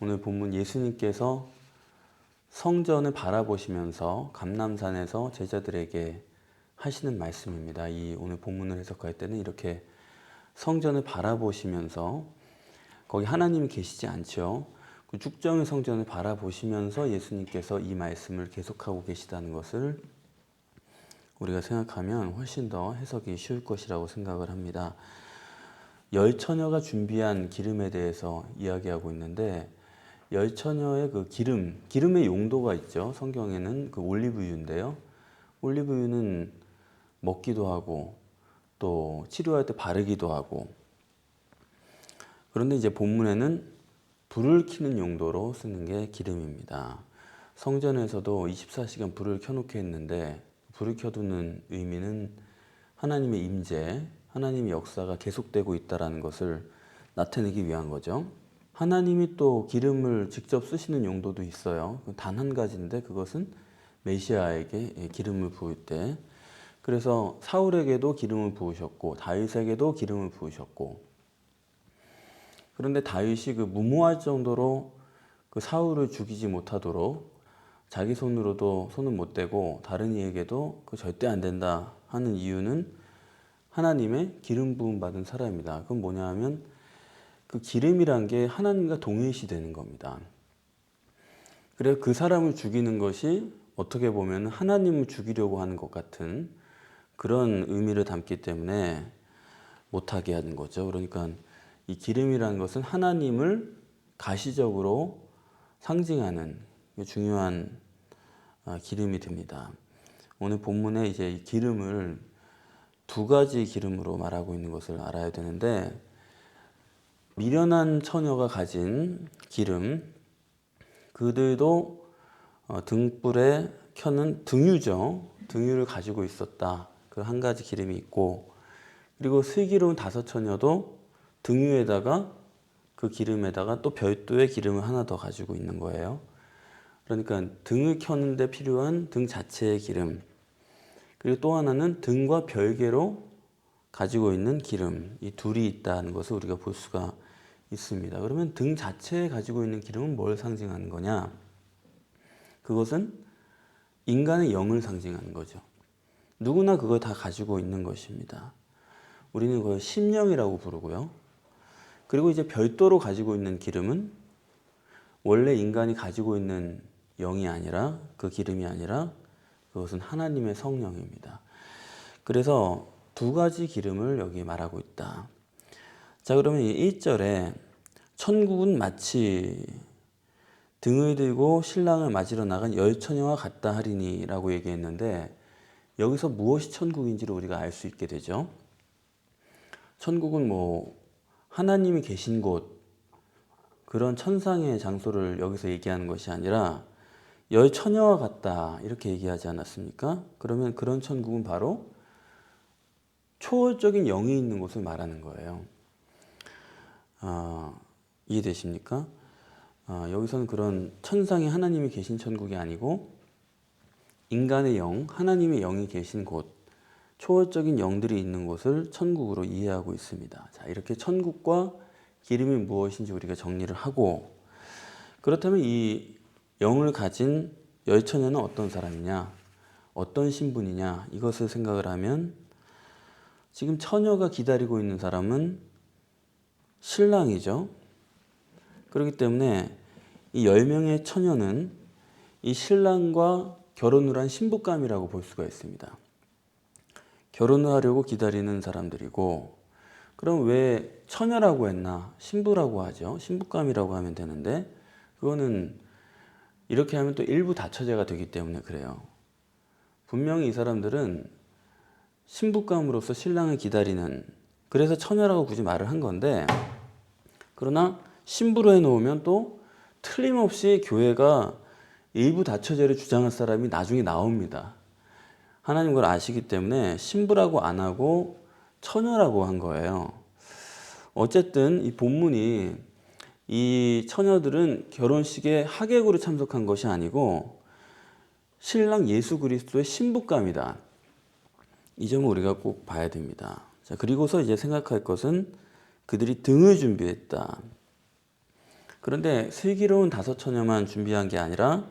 오늘 본문 예수님께서 성전을 바라보시면서 감람산에서 제자들에게 하시는 말씀입니다. 이 오늘 본문을 해석할 때는 이렇게 성전을 바라보시면서 거기 하나님이 계시지 않죠. 그 죽정의 성전을 바라보시면서 예수님께서 이 말씀을 계속하고 계시다는 것을 우리가 생각하면 훨씬 더 해석이 쉬울 것이라고 생각을 합니다. 열 처녀가 준비한 기름에 대해서 이야기하고 있는데 열 처녀의 그 기름의 용도가 있죠. 성경에는 그 올리브유인데요. 올리브유는 먹기도 하고 또 치료할 때 바르기도 하고, 그런데 이제 본문에는 불을 켜는 용도로 쓰는 게 기름입니다. 성전에서도 24시간 불을 켜놓게 했는데 불을 켜두는 의미는 하나님의 임재, 하나님의 역사가 계속되고 있다는 것을 나타내기 위한 거죠. 하나님이 또 기름을 직접 쓰시는 용도도 있어요. 단 한 가지인데 그것은 메시아에게 기름을 부을 때, 그래서 사울에게도 기름을 부으셨고 다윗에게도 기름을 부으셨고, 그런데 다윗이 그 무모할 정도로 그 사울을 죽이지 못하도록 자기 손으로도 손을 못 대고 다른 이에게도 그 절대 안 된다 하는 이유는 하나님의 기름 부음 받은 사람입니다. 그건 뭐냐 하면 그 기름이란 게 하나님과 동일시 되는 겁니다. 그래서 그 사람을 죽이는 것이 어떻게 보면 하나님을 죽이려고 하는 것 같은 그런 의미를 담기 때문에 못하게 하는 거죠. 그러니까 이 기름이라는 것은 하나님을 가시적으로 상징하는 중요한 기름이 됩니다. 오늘 본문에 이제 이 기름을 두 가지 기름으로 말하고 있는 것을 알아야 되는데, 미련한 처녀가 가진 기름, 그들도 등불에 켜는 등유죠. 등유를 가지고 있었다. 그 한 가지 기름이 있고, 그리고 슬기로운 다섯 처녀도 등유에다가 그 기름에다가 또 별도의 기름을 하나 더 가지고 있는 거예요. 그러니까 등을 켜는데 필요한 등 자체의 기름, 그리고 또 하나는 등과 별개로 가지고 있는 기름, 이 둘이 있다는 것을 우리가 볼 수가 있습니다. 그러면 등 자체에 가지고 있는 기름은 뭘 상징하는 거냐? 그것은 인간의 영을 상징하는 거죠. 누구나 그걸 다 가지고 있는 것입니다. 우리는 그걸 심령이라고 부르고요. 그리고 이제 별도로 가지고 있는 기름은 원래 인간이 가지고 있는 영이 아니라, 그 기름이 아니라 그것은 하나님의 성령입니다. 그래서 두 가지 기름을 여기 말하고 있다. 자, 그러면 이 1절에 천국은 마치 등을 들고 신랑을 맞으러 나간 열 처녀와 같다 하리니 라고 얘기했는데, 여기서 무엇이 천국인지를 우리가 알 수 있게 되죠. 천국은 뭐 하나님이 계신 곳, 그런 천상의 장소를 여기서 얘기하는 것이 아니라 열 처녀와 같다 이렇게 얘기하지 않았습니까? 그러면 그런 천국은 바로 초월적인 영이 있는 곳을 말하는 거예요. 이해되십니까? 여기서는 그런 천상에 하나님이 계신 천국이 아니고 인간의 영, 하나님의 영이 계신 곳, 초월적인 영들이 있는 곳을 천국으로 이해하고 있습니다. 자, 이렇게 천국과 기름이 무엇인지 우리가 정리를 하고, 그렇다면 이 영을 가진 열 처녀는 어떤 사람이냐, 어떤 신분이냐, 이것을 생각을 하면 지금 처녀가 기다리고 있는 사람은 신랑이죠. 그렇기 때문에 이 10명의 처녀는 이 신랑과 결혼을 한 신부감이라고 볼 수가 있습니다. 결혼을 하려고 기다리는 사람들이고, 그럼 왜 처녀라고 했나? 신부라고 하죠. 신부감이라고 하면 되는데, 그거는 이렇게 하면 또 일부 다처제가 되기 때문에 그래요. 분명히 이 사람들은 신부감으로서 신랑을 기다리는, 그래서 처녀라고 굳이 말을 한 건데, 그러나 신부로 해놓으면 또 틀림없이 교회가 일부 다처제를 주장할 사람이 나중에 나옵니다. 하나님 그걸 아시기 때문에 신부라고 안 하고 처녀라고 한 거예요. 어쨌든 이 본문이 이 처녀들은 결혼식에 하객으로 참석한 것이 아니고 신랑 예수 그리스도의 신부감이다. 이 점을 우리가 꼭 봐야 됩니다. 자, 그리고서 이제 생각할 것은 그들이 등을 준비했다. 그런데 슬기로운 다섯 처녀만 준비한 게 아니라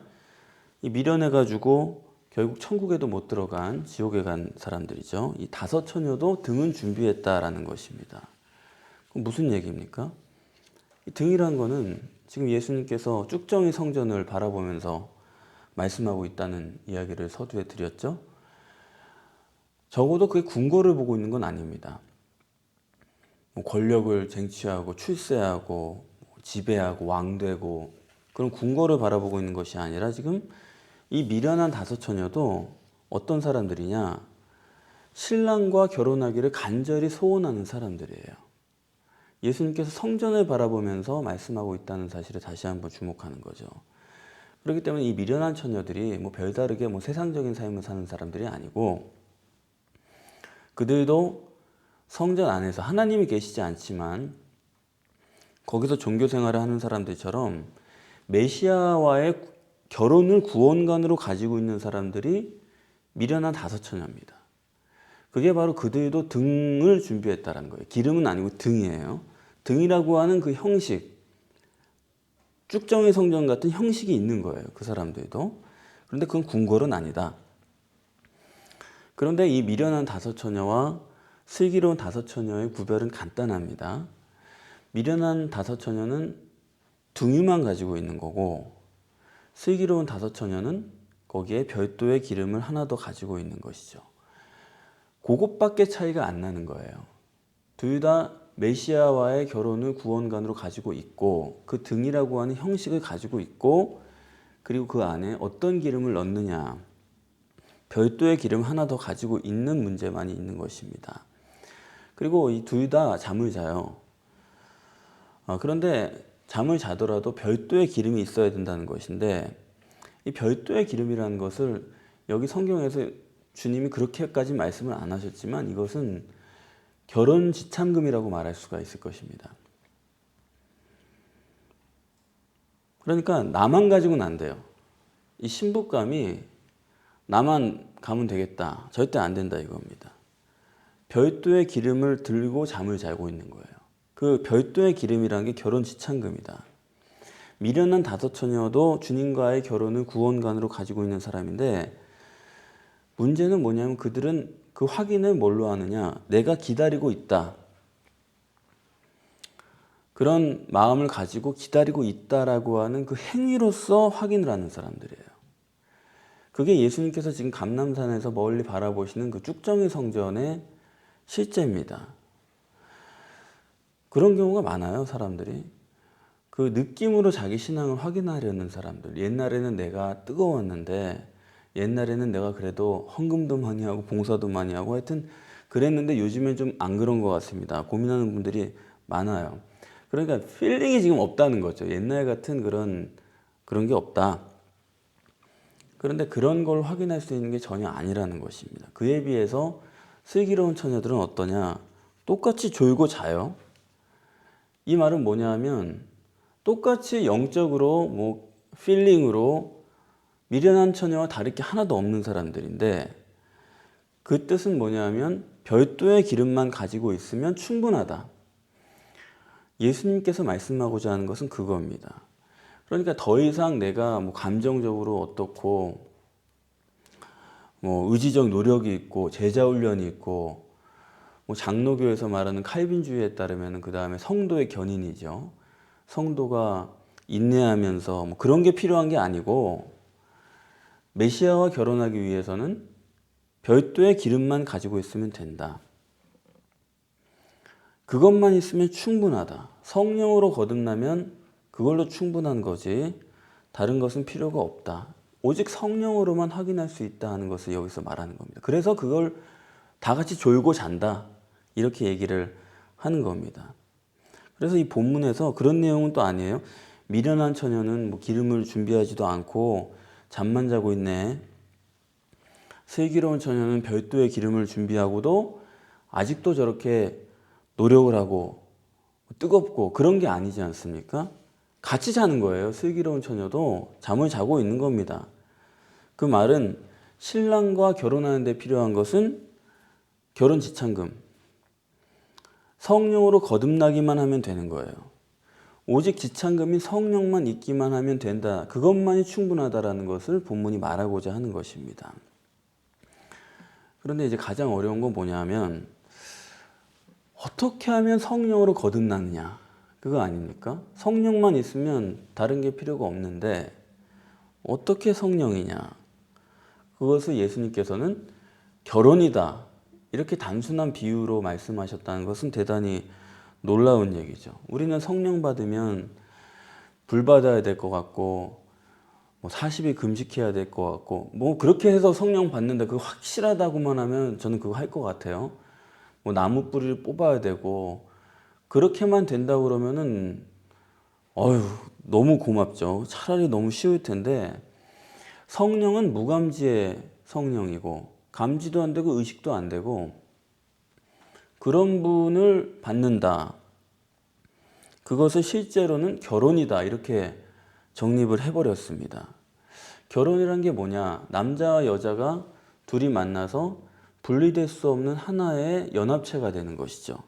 이 미련해가지고 결국 천국에도 못 들어간 지옥에 간 사람들이죠. 이 다섯 처녀도 등은 준비했다라는 것입니다. 그럼 무슨 얘기입니까? 이 등이란 거는 지금 예수님께서 쭉정이 성전을 바라보면서 말씀하고 있다는 이야기를 서두에 드렸죠. 적어도 그게 궁궐을 보고 있는 건 아닙니다. 뭐 권력을 쟁취하고 출세하고 지배하고 왕되고 그런 궁궐을 바라보고 있는 것이 아니라 지금 이 미련한 다섯 처녀도 어떤 사람들이냐? 신랑과 결혼하기를 간절히 소원하는 사람들이에요. 예수님께서 성전을 바라보면서 말씀하고 있다는 사실에 다시 한번 주목하는 거죠. 그렇기 때문에 이 미련한 처녀들이 뭐 별다르게 뭐 세상적인 삶을 사는 사람들이 아니고 그들도 성전 안에서 하나님이 계시지 않지만 거기서 종교 생활을 하는 사람들처럼 메시아와의 결혼을 구원관으로 가지고 있는 사람들이 미련한 다섯 처녀입니다. 그게 바로 그들도 등을 준비했다는 거예요. 기름은 아니고 등이에요. 등이라고 하는 그 형식, 쭉정의 성전 같은 형식이 있는 거예요. 그 사람들도. 그런데 그건 궁궐은 아니다. 그런데 이 미련한 다섯 처녀와 슬기로운 다섯 처녀의 구별은 간단합니다. 미련한 다섯 처녀는 등유만 가지고 있는 거고 슬기로운 다섯 처녀는 거기에 별도의 기름을 하나 더 가지고 있는 것이죠. 그것밖에 차이가 안 나는 거예요. 둘 다 메시아와의 결혼을 구원관으로 가지고 있고 그 등이라고 하는 형식을 가지고 있고 그리고 그 안에 어떤 기름을 넣느냐 별도의 기름 하나 더 가지고 있는 문제만이 있는 것입니다. 그리고 이 둘 다 잠을 자요. 그런데 잠을 자더라도 별도의 기름이 있어야 된다는 것인데 이 별도의 기름이라는 것을 여기 성경에서 주님이 그렇게까지 말씀을 안 하셨지만 이것은 결혼 지참금이라고 말할 수가 있을 것입니다. 그러니까 나만 가지고는 안 돼요. 이 신부감이 나만 가면 되겠다. 절대 안 된다 이겁니다. 별도의 기름을 들고 잠을 자고 있는 거예요. 그 별도의 기름이라는 게 결혼 지참금이다. 미련한 다섯 처녀도 주님과의 결혼을 구원관으로 가지고 있는 사람인데 문제는 뭐냐면 그들은 그 확인을 뭘로 하느냐? 내가 기다리고 있다. 그런 마음을 가지고 기다리고 있다라고 하는 그 행위로서 확인을 하는 사람들이에요. 그게 예수님께서 지금 감람산에서 멀리 바라보시는 그 쭉정이 성전의 실제입니다. 그런 경우가 많아요, 사람들이. 그 느낌으로 자기 신앙을 확인하려는 사람들. 옛날에는 내가 뜨거웠는데 옛날에는 내가 그래도 헌금도 많이 하고 봉사도 많이 하고 하여튼 그랬는데 요즘엔 좀 안 그런 것 같습니다. 고민하는 분들이 많아요. 그러니까 필링이 지금 없다는 거죠. 옛날 같은 그런 게 없다. 그런데 그런 걸 확인할 수 있는 게 전혀 아니라는 것입니다. 그에 비해서 슬기로운 처녀들은 어떠냐? 똑같이 졸고 자요. 이 말은 뭐냐 하면 똑같이 영적으로 뭐 필링으로 미련한 처녀와 다를 게 하나도 없는 사람들인데 그 뜻은 뭐냐면 별도의 기름만 가지고 있으면 충분하다. 예수님께서 말씀하고자 하는 것은 그겁니다. 그러니까 더 이상 내가 뭐 감정적으로 어떻고 뭐 의지적 노력이 있고 제자 훈련이 있고 뭐 장로교에서 말하는 칼빈주의에 따르면 그 다음에 성도의 견인이죠. 성도가 인내하면서 뭐 그런 게 필요한 게 아니고 메시아와 결혼하기 위해서는 별도의 기름만 가지고 있으면 된다. 그것만 있으면 충분하다. 성령으로 거듭나면 그걸로 충분한 거지 다른 것은 필요가 없다. 오직 성령으로만 확인할 수 있다 하는 것을 여기서 말하는 겁니다. 그래서 그걸 다 같이 졸고 잔다. 이렇게 얘기를 하는 겁니다. 그래서 이 본문에서 그런 내용은 또 아니에요. 미련한 처녀는 뭐 기름을 준비하지도 않고 잠만 자고 있네. 슬기로운 처녀는 별도의 기름을 준비하고도 아직도 저렇게 노력을 하고 뜨겁고 그런 게 아니지 않습니까? 같이 자는 거예요. 슬기로운 처녀도 잠을 자고 있는 겁니다. 그 말은 신랑과 결혼하는 데 필요한 것은 결혼 지참금. 성령으로 거듭나기만 하면 되는 거예요. 오직 지창금인 성령만 있기만 하면 된다. 그것만이 충분하다라는 것을 본문이 말하고자 하는 것입니다. 그런데 이제 가장 어려운 건 뭐냐면 어떻게 하면 성령으로 거듭나느냐. 그거 아닙니까? 성령만 있으면 다른 게 필요가 없는데 어떻게 성령이냐. 그것을 예수님께서는 결혼이다. 이렇게 단순한 비유로 말씀하셨다는 것은 대단히 놀라운 얘기죠. 우리는 성령 받으면 불 받아야 될 것 같고 뭐 40일 금식해야 될 것 같고 뭐 그렇게 해서 성령 받는다. 그거 확실하다고만 하면 저는 그거 할 것 같아요. 뭐 나무 뿌리를 뽑아야 되고 그렇게만 된다고 그러면은 너무 고맙죠. 차라리 너무 쉬울 텐데 성령은 무감지의 성령이고 감지도 안 되고 의식도 안 되고 그런 분을 받는다. 그것을 실제로는 결혼이다. 이렇게 정립을 해버렸습니다. 결혼이란 게 뭐냐? 남자와 여자가 둘이 만나서 분리될 수 없는 하나의 연합체가 되는 것이죠.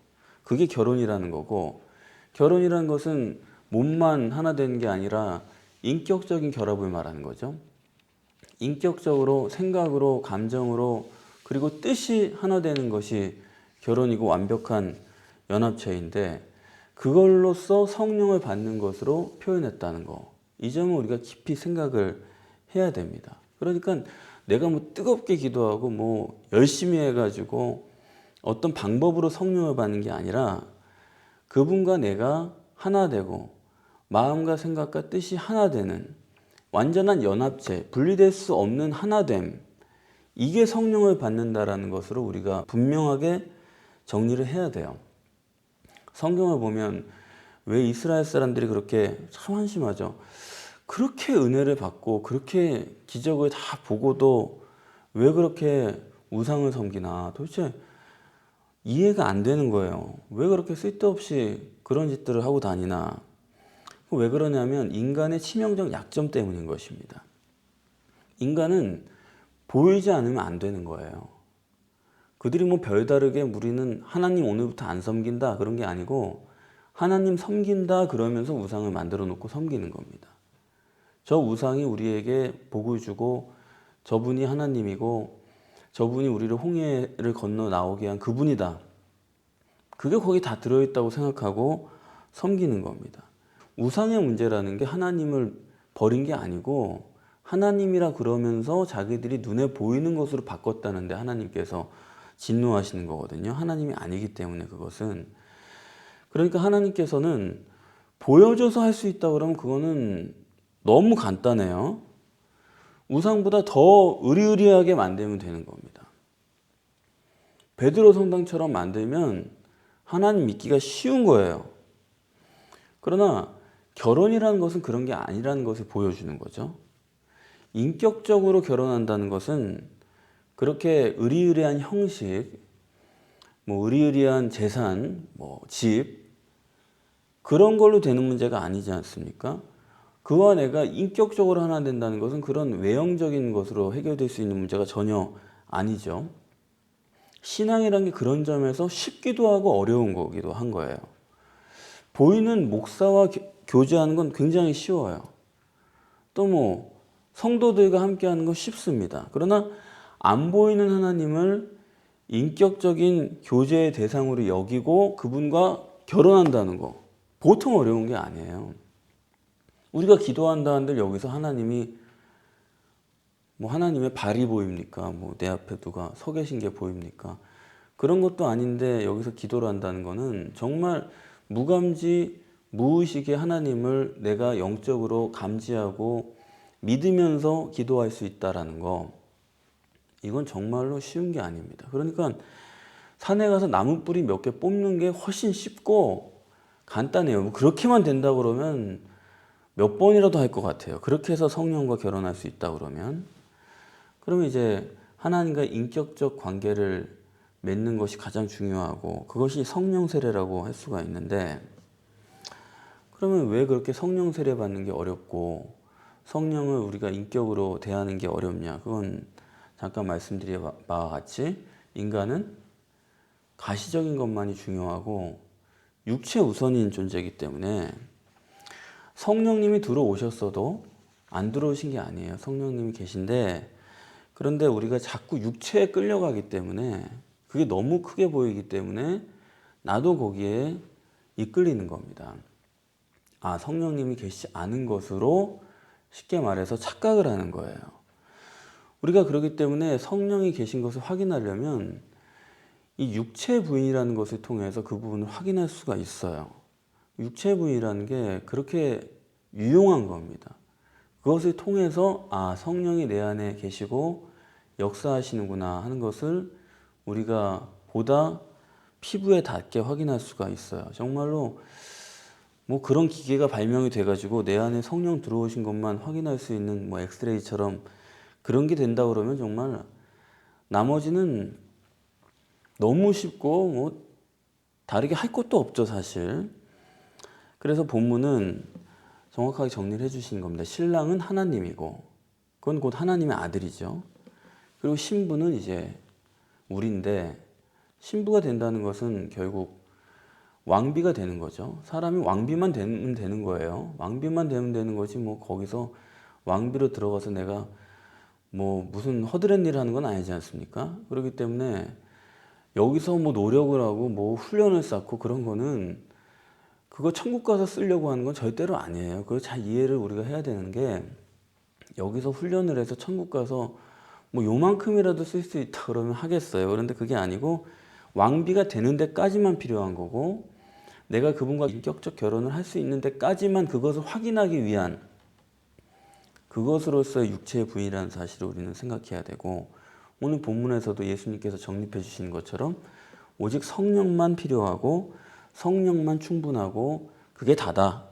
그게 결혼이라는 거고 결혼이라는 것은 몸만 하나 되는 게 아니라 인격적인 결합을 말하는 거죠. 인격적으로 생각으로 감정으로 그리고 뜻이 하나 되는 것이 결혼이고 완벽한 연합체인데 그걸로써 성령을 받는 것으로 표현했다는 거. 이 점은 우리가 깊이 생각을 해야 됩니다. 그러니까 내가 뭐 뜨겁게 기도하고 뭐 열심히 해가지고 어떤 방법으로 성령을 받는 게 아니라 그분과 내가 하나 되고 마음과 생각과 뜻이 하나 되는 완전한 연합체, 분리될 수 없는 하나됨. 이게 성령을 받는다라는 것으로 우리가 분명하게 정리를 해야 돼요. 성경을 보면 왜 이스라엘 사람들이 그렇게 참 한심하죠. 그렇게 은혜를 받고 그렇게 기적을 다 보고도 왜 그렇게 우상을 섬기나 도대체 이해가 안 되는 거예요. 왜 그렇게 쓸데없이 그런 짓들을 하고 다니나. 왜 그러냐면 인간의 치명적 약점 때문인 것입니다. 인간은 보이지 않으면 안 되는 거예요. 그들이 뭐 별다르게 우리는 하나님 오늘부터 안 섬긴다 그런 게 아니고 하나님 섬긴다 그러면서 우상을 만들어 놓고 섬기는 겁니다. 저 우상이 우리에게 복을 주고 저분이 하나님이고 저분이 우리를 홍해를 건너 나오게 한 그분이다. 그게 거기 다 들어있다고 생각하고 섬기는 겁니다. 우상의 문제라는 게 하나님을 버린 게 아니고 하나님이라 그러면서 자기들이 눈에 보이는 것으로 바꿨다는데 하나님께서 진노하시는 거거든요. 하나님이 아니기 때문에 그것은. 그러니까 하나님께서는 보여줘서 할 수 있다 그러면 그거는 너무 간단해요. 우상보다 더 의리의리하게 만들면 되는 겁니다. 베드로 성당처럼 만들면 하나님 믿기가 쉬운 거예요. 그러나 결혼이라는 것은 그런 게 아니라는 것을 보여주는 거죠. 인격적으로 결혼한다는 것은 그렇게 의리의리한 형식, 뭐 의리의리한 재산, 뭐 집, 그런 걸로 되는 문제가 아니지 않습니까? 그와 내가 인격적으로 하나 된다는 것은 그런 외형적인 것으로 해결될 수 있는 문제가 전혀 아니죠. 신앙이란 게 그런 점에서 쉽기도 하고 어려운 거기도 한 거예요. 보이는 목사와 교제하는 건 굉장히 쉬워요. 또 뭐 성도들과 함께 하는 건 쉽습니다. 그러나 안 보이는 하나님을 인격적인 교제의 대상으로 여기고 그분과 결혼한다는 거 보통 어려운 게 아니에요. 우리가 기도한다 한들 여기서 하나님이 뭐 하나님의 발이 보입니까? 뭐 내 앞에 누가 서 계신 게 보입니까? 그런 것도 아닌데 여기서 기도를 한다는 거는 정말 무감지 무의식의 하나님을 내가 영적으로 감지하고 믿으면서 기도할 수 있다라는 거, 이건 정말로 쉬운 게 아닙니다. 그러니까 산에 가서 나무 뿌리 몇 개 뽑는 게 훨씬 쉽고 간단해요. 뭐 그렇게만 된다 그러면 몇 번이라도 할 것 같아요. 그렇게 해서 성령과 결혼할 수 있다 그러면 이제 하나님과 인격적 관계를 맺는 것이 가장 중요하고 그것이 성령 세례라고 할 수가 있는데, 그러면 왜 그렇게 성령 세례 받는 게 어렵고 성령을 우리가 인격으로 대하는 게 어렵냐? 그건 잠깐 말씀드린 바와 같이 인간은 가시적인 것만이 중요하고 육체 우선인 존재이기 때문에 성령님이 들어오셨어도 안 들어오신 게 아니에요. 성령님이 계신데, 그런데 우리가 자꾸 육체에 끌려가기 때문에, 그게 너무 크게 보이기 때문에 나도 거기에 이끌리는 겁니다. 아, 성령님이 계시지 않은 것으로 쉽게 말해서 착각을 하는 거예요. 우리가 그렇기 때문에 성령이 계신 것을 확인하려면 이 육체 부인이라는 것을 통해서 그 부분을 확인할 수가 있어요. 육체 부인이라는 게 그렇게 유용한 겁니다. 그것을 통해서 아, 성령이 내 안에 계시고 역사하시는구나 하는 것을 우리가 보다 피부에 닿게 확인할 수가 있어요. 정말로 뭐 그런 기계가 발명이 돼가지고 내 안에 성령 들어오신 것만 확인할 수 있는 뭐 엑스레이처럼 그런 게 된다 그러면 정말 나머지는 너무 쉽고 뭐 다르게 할 것도 없죠, 사실. 그래서 본문은 정확하게 정리를 해주신 겁니다. 신랑은 하나님이고, 그건 곧 하나님의 아들이죠. 그리고 신부는 이제 우리인데, 신부가 된다는 것은 결국 왕비가 되는 거죠. 사람이 왕비만 되면 되는 거예요. 왕비만 되면 되는 거지, 뭐 거기서 왕비로 들어가서 내가 뭐 무슨 허드렛 일을 하는 건 아니지 않습니까? 그렇기 때문에 여기서 뭐 노력을 하고 뭐 훈련을 쌓고 그런 거는 그거 천국 가서 쓰려고 하는 건 절대로 아니에요. 그거 잘 이해를 우리가 해야 되는 게, 여기서 훈련을 해서 천국 가서 뭐 요만큼이라도 쓸 수 있다 그러면 하겠어요. 그런데 그게 아니고 왕비가 되는 데까지만 필요한 거고, 내가 그분과 인격적 결혼을 할 수 있는 데까지만 그것을 확인하기 위한 그것으로서의 육체의 부인이라는 사실을 우리는 생각해야 되고, 오늘 본문에서도 예수님께서 정립해 주신 것처럼 오직 성령만 필요하고 성령만 충분하고 그게 다다.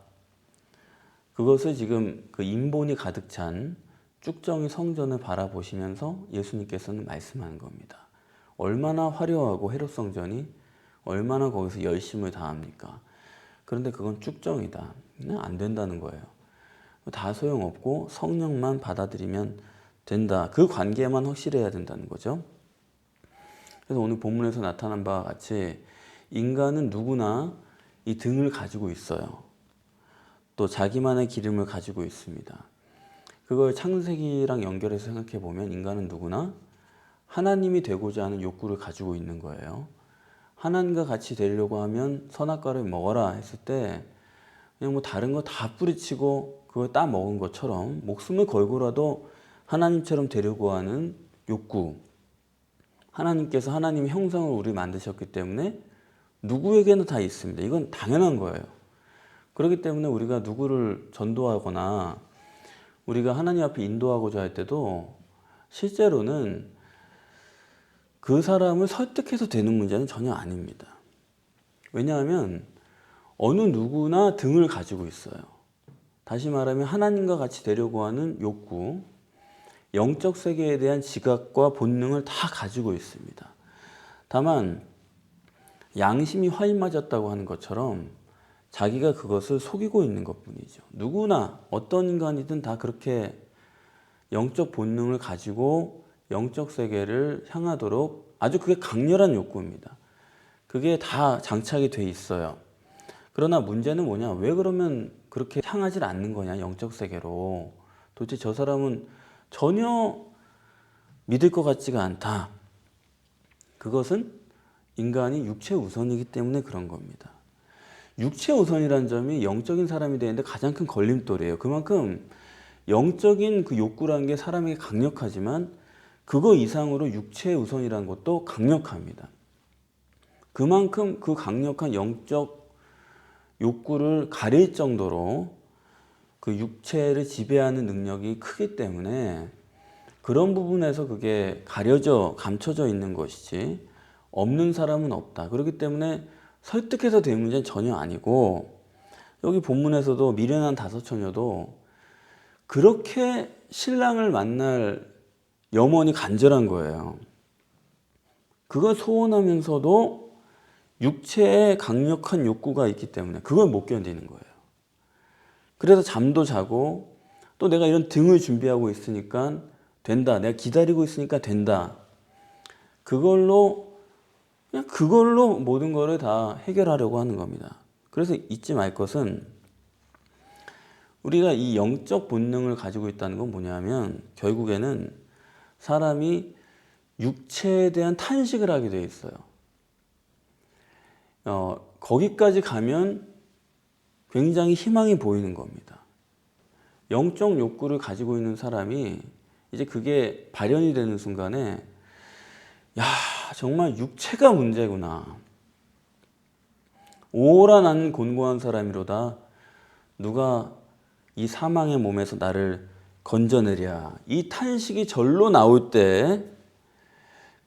그것을 지금 그 인본이 가득 찬 쭉정이 성전을 바라보시면서 예수님께서는 말씀하는 겁니다. 얼마나 화려하고 헤롯 성전이 얼마나 거기서 열심을 다합니까? 그런데 그건 쭉정이다. 안 된다는 거예요. 다 소용없고 성령만 받아들이면 된다. 그 관계만 확실해야 된다는 거죠. 그래서 오늘 본문에서 나타난 바와 같이 인간은 누구나 이 등을 가지고 있어요. 또 자기만의 기름을 가지고 있습니다. 그걸 창세기랑 연결해서 생각해 보면 인간은 누구나 하나님이 되고자 하는 욕구를 가지고 있는 거예요. 하나님과 같이 되려고 하면 선악과를 먹어라 했을 때 그냥 뭐 다른 거 다 뿌리치고 그걸 따 먹은 것처럼 목숨을 걸고라도 하나님처럼 되려고 하는 욕구. 하나님께서 하나님의 형상을 우리 만드셨기 때문에 누구에게나 다 있습니다. 이건 당연한 거예요. 그렇기 때문에 우리가 누구를 전도하거나 우리가 하나님 앞에 인도하고자 할 때도 실제로는 그 사람을 설득해서 되는 문제는 전혀 아닙니다. 왜냐하면 어느 누구나 등을 가지고 있어요. 다시 말하면 하나님과 같이 되려고 하는 욕구, 영적 세계에 대한 지각과 본능을 다 가지고 있습니다. 다만 양심이 화인 맞았다고 하는 것처럼 자기가 그것을 속이고 있는 것뿐이죠. 누구나 어떤 인간이든 다 그렇게 영적 본능을 가지고 영적 세계를 향하도록 아주 그게 강렬한 욕구입니다. 그게 다 장착이 돼 있어요. 그러나 문제는 뭐냐? 왜 그러면 그렇게 향하지 않는 거냐? 영적 세계로. 도대체 저 사람은 전혀 믿을 것 같지가 않다. 그것은 인간이 육체 우선이기 때문에 그런 겁니다. 육체 우선이라는 점이 영적인 사람이 되는데 가장 큰 걸림돌이에요. 그만큼 영적인 그 욕구라는 게 사람에게 강력하지만 그거 이상으로 육체 우선이라는 것도 강력합니다. 그만큼 그 강력한 영적 욕구를 가릴 정도로 그 육체를 지배하는 능력이 크기 때문에 그런 부분에서 그게 가려져 감춰져 있는 것이지 없는 사람은 없다. 그렇기 때문에 설득해서 될 문제는 전혀 아니고, 여기 본문에서도 미련한 다섯 처녀도 그렇게 신랑을 만날 염원이 간절한 거예요. 그걸 소원하면서도 육체에 강력한 욕구가 있기 때문에 그걸 못 견디는 거예요. 그래서 잠도 자고 또 내가 이런 등을 준비하고 있으니까 된다. 내가 기다리고 있으니까 된다. 그걸로 모든 거를 다 해결하려고 하는 겁니다. 그래서 잊지 말 것은 우리가 이 영적 본능을 가지고 있다는 건 뭐냐면 결국에는 사람이 육체에 대한 탄식을 하게 돼 있어요. 거기까지 가면 굉장히 희망이 보이는 겁니다. 영적 욕구를 가지고 있는 사람이 이제 그게 발현이 되는 순간에 야, 정말 육체가 문제구나. 오라 나는 곤고한 사람이로다. 누가 이 사망의 몸에서 나를 건져내랴. 이 탄식이 절로 나올 때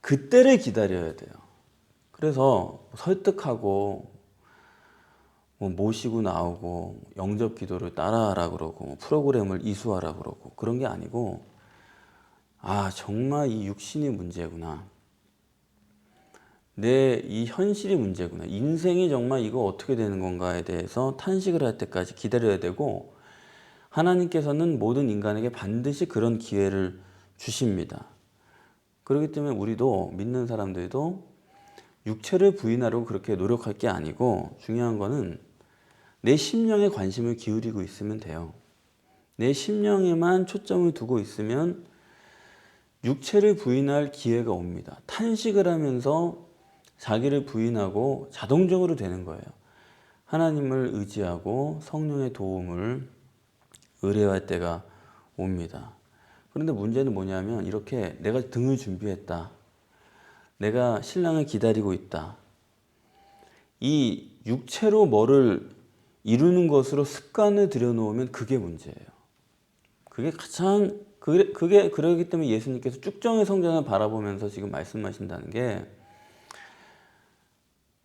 그때를 기다려야 돼요. 그래서 설득하고 모시고 나오고 영접 기도를 따라하라 그러고 프로그램을 이수하라 그러고 그런 게 아니고 아 정말 이 육신이 문제구나. 내 이 현실이 문제구나. 인생이 정말 이거 어떻게 되는 건가에 대해서 탄식을 할 때까지 기다려야 되고 하나님께서는 모든 인간에게 반드시 그런 기회를 주십니다. 그렇기 때문에 우리도 믿는 사람들도 육체를 부인하려고 그렇게 노력할 게 아니고 중요한 거는 내 심령에 관심을 기울이고 있으면 돼요. 내 심령에만 초점을 두고 있으면 육체를 부인할 기회가 옵니다. 탄식을 하면서 자기를 부인하고 자동적으로 되는 거예요. 하나님을 의지하고 성령의 도움을 의뢰할 때가 옵니다. 그런데 문제는 뭐냐면 이렇게 내가 등을 준비했다. 내가 신랑을 기다리고 있다. 이 육체로 뭐를 이루는 것으로 습관을 들여놓으면 그게 문제예요. 그게 가장 그게 그러기 때문에 예수님께서 쭉정의 성전을 바라보면서 지금 말씀하신다는 게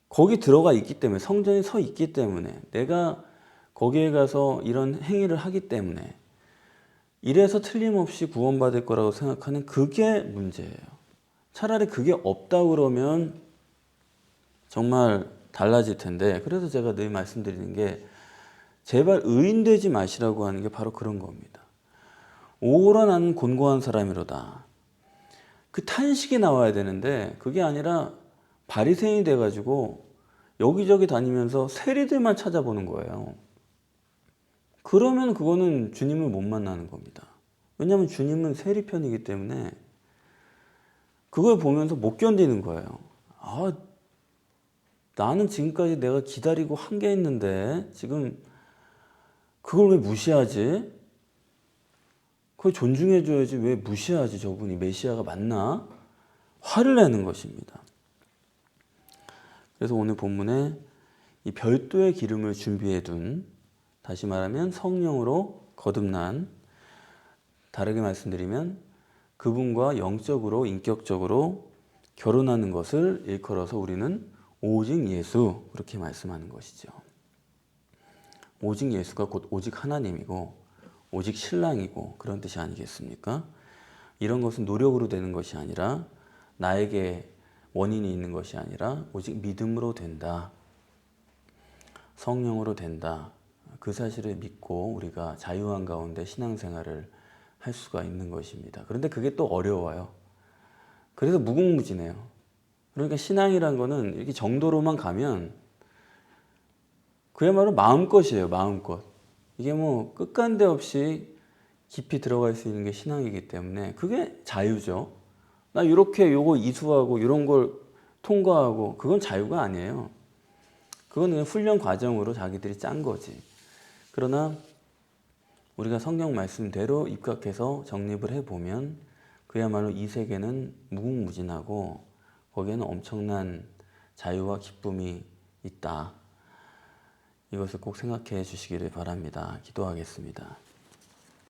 거기 들어가 있기 때문에 성전이 서 있기 때문에 내가 거기에 가서 이런 행위를 하기 때문에 이래서 틀림없이 구원받을 거라고 생각하는 그게 문제예요. 차라리 그게 없다 그러면 정말 달라질 텐데 그래서 제가 늘 말씀드리는 게 제발 의인되지 마시라고 하는 게 바로 그런 겁니다. 오라 나는 곤고한 사람이로다. 그 탄식이 나와야 되는데 그게 아니라 바리새인이 돼가지고 여기저기 다니면서 세리들만 찾아보는 거예요. 그러면 그거는 주님을 못 만나는 겁니다. 왜냐하면 주님은 세리편이기 때문에 그걸 보면서 못 견디는 거예요. 아, 나는 지금까지 내가 기다리고 한 게 있는데 지금 그걸 왜 무시하지? 그걸 존중해줘야지 왜 무시하지? 저분이 메시아가 맞나? 화를 내는 것입니다. 그래서 오늘 본문에 이 별도의 기름을 준비해 둔, 다시 말하면 성령으로 거듭난, 다르게 말씀드리면 그분과 영적으로 인격적으로 결혼하는 것을 일컬어서 우리는 오직 예수 그렇게 말씀하는 것이죠. 오직 예수가 곧 오직 하나님이고 오직 신랑이고 그런 뜻이 아니겠습니까? 이런 것은 노력으로 되는 것이 아니라 나에게 원인이 있는 것이 아니라 오직 믿음으로 된다. 성령으로 된다. 그 사실을 믿고 우리가 자유한 가운데 신앙생활을 할 수가 있는 것입니다. 그런데 그게 또 어려워요. 그래서 무궁무진해요. 그러니까 신앙이란 거는 이렇게 정도로만 가면 그야말로 마음껏이에요. 마음껏. 이게 뭐 끝간데 없이 깊이 들어갈 수 있는 게 신앙이기 때문에 그게 자유죠. 나 이렇게 요거 이수하고 이런 걸 통과하고 그건 자유가 아니에요. 그건 그냥 훈련 과정으로 자기들이 짠 거지. 그러나 우리가 성경 말씀대로 입각해서 정립을 해보면 그야말로 이 세계는 무궁무진하고 거기에는 엄청난 자유와 기쁨이 있다. 이것을 꼭 생각해 주시기를 바랍니다. 기도하겠습니다.